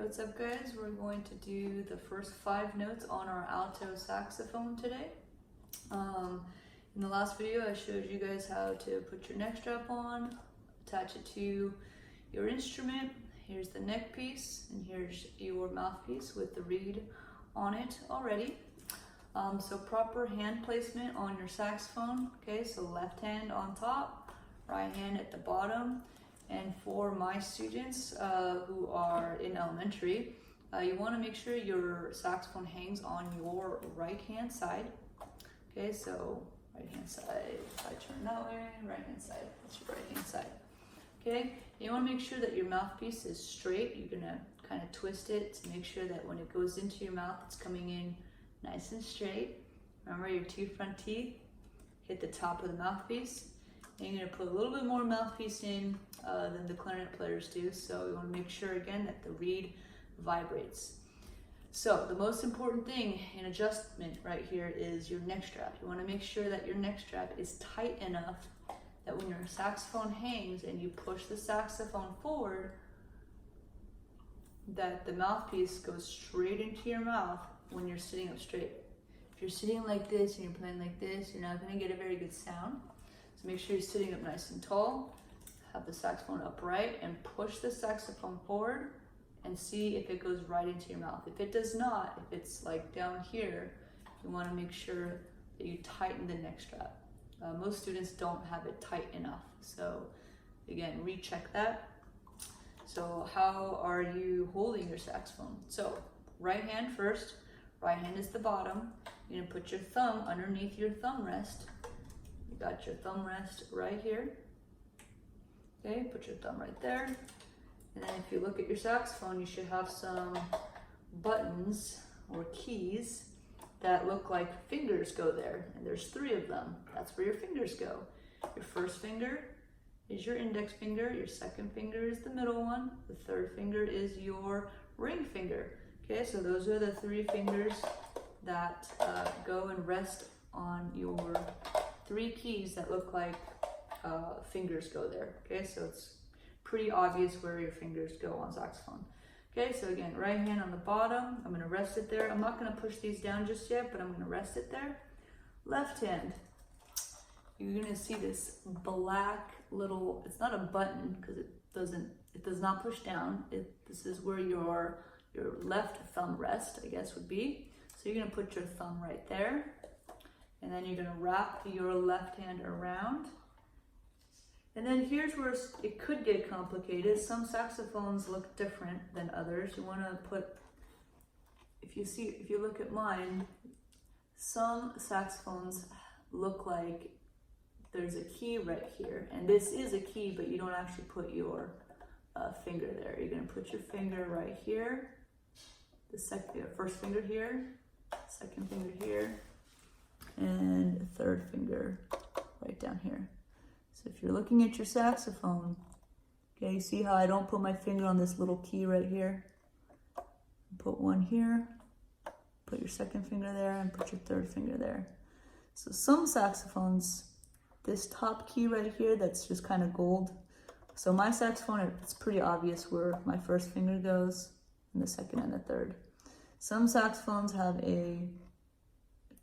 Hey, what's up guys? We're going to do the first 5 notes on our alto saxophone today. In the last video I showed you guys how to put your neck strap on, attach it to your instrument. Here's the neck piece and here's your mouthpiece with the reed on it already. So proper hand placement on your saxophone. Okay, so left hand on top, right hand at the bottom. And for my students who are in elementary, you want to make sure your saxophone hangs on your right hand side. Okay, so right hand side, if I turn that way, right hand side, that's your right hand side. Okay, you want to make sure that your mouthpiece is straight. You're going to kind of twist it to make sure that when it goes into your mouth, it's coming in nice and straight. Remember your 2 front teeth, hit the top of the mouthpiece. And you're going to put a little bit more mouthpiece in than the clarinet players do. So you want to make sure again that the reed vibrates. So the most important thing in adjustment right here is your neck strap. You want to make sure that your neck strap is tight enough that when your saxophone hangs and you push the saxophone forward, that the mouthpiece goes straight into your mouth when you're sitting up straight. If you're sitting like this and you're playing like this, you're not going to get a very good sound. So make sure you're sitting up nice and tall, have the saxophone upright, and push the saxophone forward and see if it goes right into your mouth. If it does not, if it's like down here, you want to make sure that you tighten the neck strap. Most students don't have it tight enough. So again, recheck that. So how are you holding your saxophone? So right hand first, right hand is the bottom. You're going to put your thumb underneath your thumb rest. Got your thumb rest right here. Okay, put your thumb right there. And then if you look at your saxophone, you should have some buttons or keys that look like fingers go there. And there's 3 of them. That's where your fingers go. Your first finger is your index finger. Your second finger is the middle one. The third finger is your ring finger. Okay, so those are the 3 fingers that go and rest on your 3 keys that look like fingers go there. Okay, so it's pretty obvious where your fingers go on saxophone. Okay, so again, right hand on the bottom. I'm going to rest it there. I'm not going to push these down just yet, but I'm going to rest it there. Left hand, you're going to see this black little, it's not a button because it does not push down. This is where your left thumb rest, I guess, would be. So you're going to put your thumb right there. And then you're going to wrap your left hand around. And then here's where it could get complicated. Some saxophones look different than others. You want to put, if you look at mine, some saxophones look like there's a key right here. And this is a key, but you don't actually put your finger there. You're going to put your finger right here, the first finger here, second finger here, and third finger right down here. So if you're looking at your saxophone, okay, you see how I don't put my finger on this little key right here? Put one here, put your second finger there, and put your third finger there. So some saxophones, this top key right here, that's just kind of gold. So my saxophone, it's pretty obvious where my first finger goes, and the second and the third. Some saxophones have a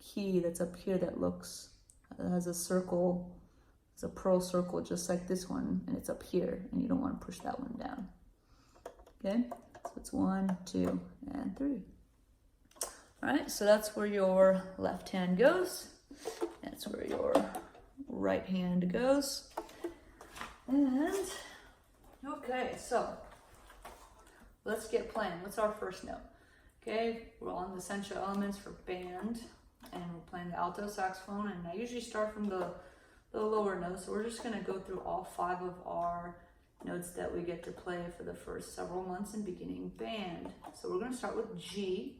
key that's up here that has a circle, it's a pearl circle just like this one, and it's up here, and you don't want to push that one down. Okay, so it's 1, 2, and 3. All right, so that's where your left hand goes. That's where your right hand goes. And okay, so let's get playing. What's our first note? Okay, we're on the essential elements for band, and we're playing the alto saxophone, and I usually start from the lower notes, so we're just going to go through all 5 of our notes that we get to play for the first several months in beginning band. So we're going to start with G.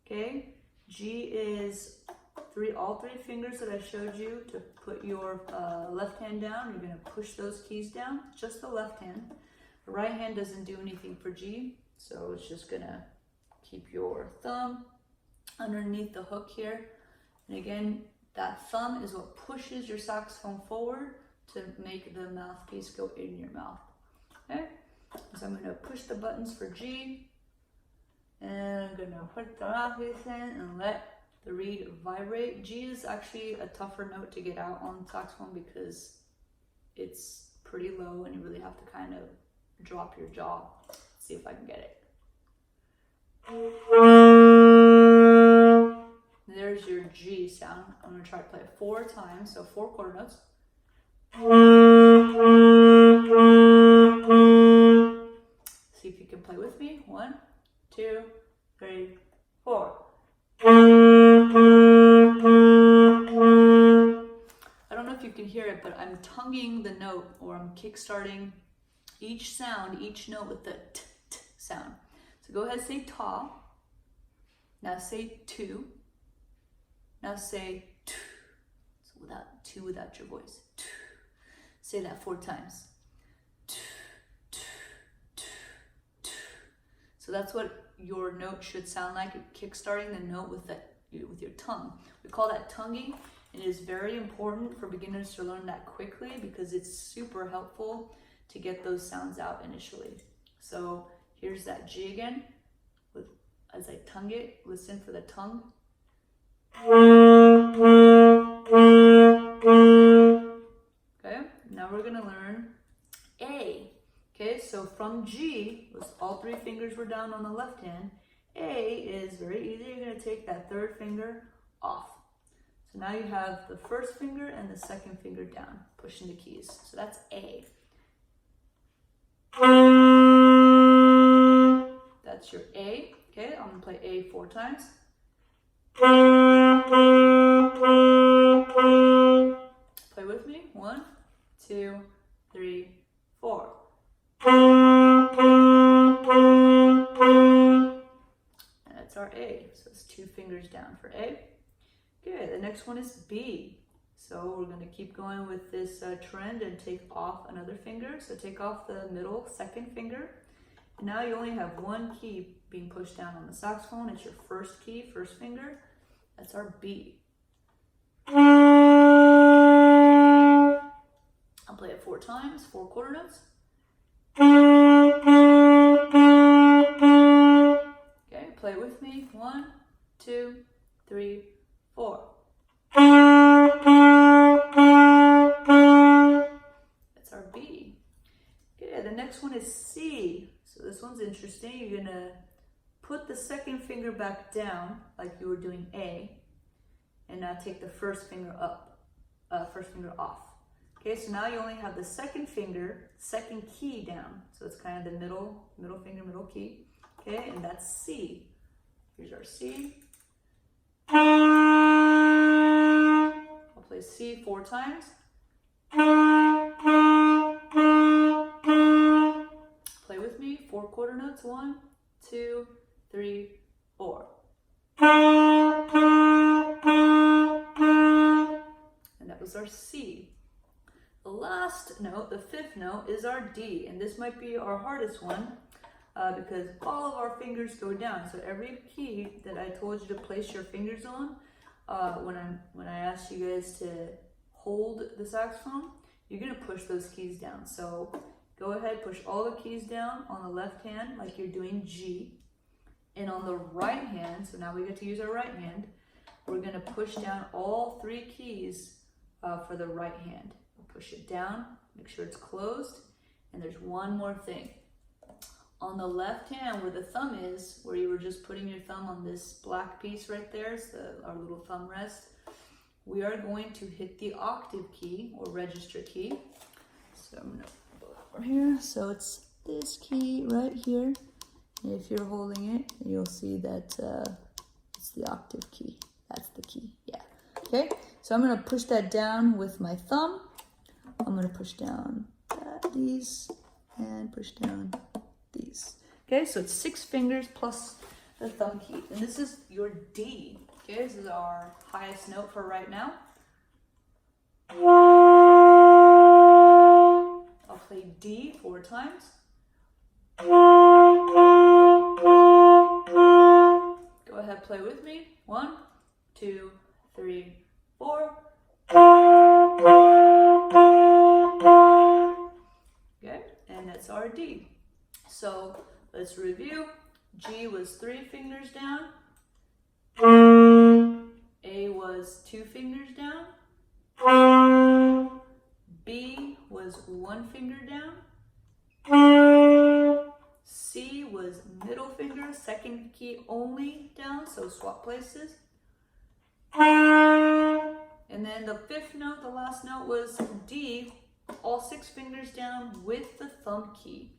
Okay, G is all 3 fingers that I showed you to put your left hand down. You're going to push those keys down, just the left hand. The right hand doesn't do anything for G, so it's just going to keep your thumb underneath the hook here. And again, that thumb is what pushes your saxophone forward to make the mouthpiece go in your mouth. Okay, so I'm going to push the buttons for G, And I'm gonna put the mouth in and let the reed vibrate. G is actually a tougher note to get out on the saxophone because it's pretty low and you really have to kind of drop your jaw. Let's see if I can get it. There's your G sound. I'm gonna try to play it 4 times, so 4 quarter notes. See if you can play with me. 1, 2, 3, 4. I don't know if you can hear it, but I'm tonguing the note, or I'm kick-starting each sound, each note with the t, t sound. So go ahead, say ta. Now say tu. Now say tu. So without two, without your voice. Tu. Say that 4 times. Tu, tu, tu, tu. So that's what your note should sound like. You're kick-starting the note with your tongue. We call that tonguing. It is very important for beginners to learn that quickly because it's super helpful to get those sounds out initially. So here's that G again. As I tongue it, listen for the tongue. Okay, now we're gonna learn A. Okay, so from G, all 3 fingers were down on the left hand. A is very easy. You're gonna take that 3rd finger off. So now you have the 1st finger and the 2nd finger down, pushing the keys. So that's A. That's your A. Okay, I'm gonna play A 4 times. Play with me. 1, 2, 3, 4. And that's our A. So it's 2 fingers down for A. Good. The next one is B. So we're gonna keep going with this trend and take off another finger. So take off the middle 2nd finger. And now you only have 1 key being pushed down on the saxophone. It's your 1st key, 1st finger. That's our B. I'll play it 4 times, 4 quarter notes. Okay, play with me. 1, 2, 3, 4. That's our B. Okay, the next one is C. So this one's interesting. You're gonna put the 2nd finger back down like you were doing A, and now take the 1st finger up, 1st finger off. Okay, so now you only have the 2nd finger, 2nd key down. So it's kind of the middle finger, middle key. Okay, and that's C. Here's our C. I'll play C 4 times. Play with me, 4 quarter notes. 1, 2, 3, 4. And that was our C. The last note, the 5th note, is our D, and this might be our hardest one because all of our fingers go down. So every key that I told you to place your fingers on, when I asked you guys to hold the saxophone, you're gonna push those keys down. So go ahead, push all the keys down on the left hand like you're doing G, and on the right hand, so now we get to use our right hand, we're gonna push down all 3 keys for the right hand. Push it down, make sure it's closed, and there's one more thing. On the left hand, where the thumb is, where you were just putting your thumb on this black piece right there, is our little thumb rest, we are going to hit the octave key, or register key. So I'm gonna pull it over here. So it's this key right here. And if you're holding it, you'll see that it's the octave key. That's the key, yeah. Okay, so I'm gonna push that down with my thumb. I'm gonna push down these and push down these. Okay, so it's 6 fingers plus the thumb key. And this is your D. Okay, this is our highest note for right now. I'll play D 4 times. Go ahead, play with me. 1, 2, 3, 4. Okay, and that's our D. So let's review. G was 3 fingers down. A was 2 fingers down. B was 1 finger down. C was middle finger, second key only down, so swap places. And then the 5th note, the last note, was D, all 6 fingers down with the thumb key.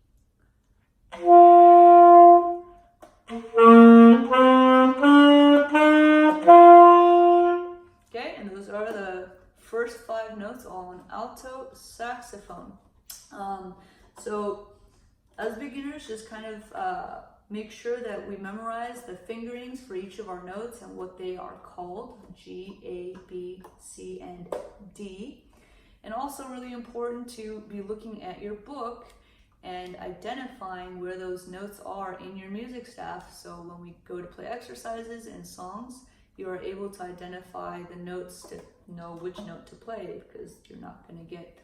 Okay, and those are the first 5 notes on alto saxophone. So as beginners, just kind of make sure that we memorize the fingerings for each of our notes and what they are called, G, A, B, C, and D. And also really important to be looking at your book and identifying where those notes are in your music staff. So when we go to play exercises and songs, you are able to identify the notes to know which note to play, because you're not going to get,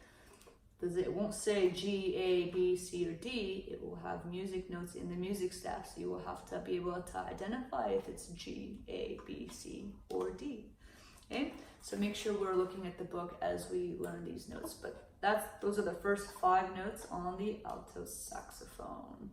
it won't say G, A, B, C, or D. It will have music notes in the music staff, so you will have to be able to identify if it's G, A, B, C, or D. Okay, so make sure we're looking at the book as we learn these notes. But those are the first 5 notes on the alto saxophone.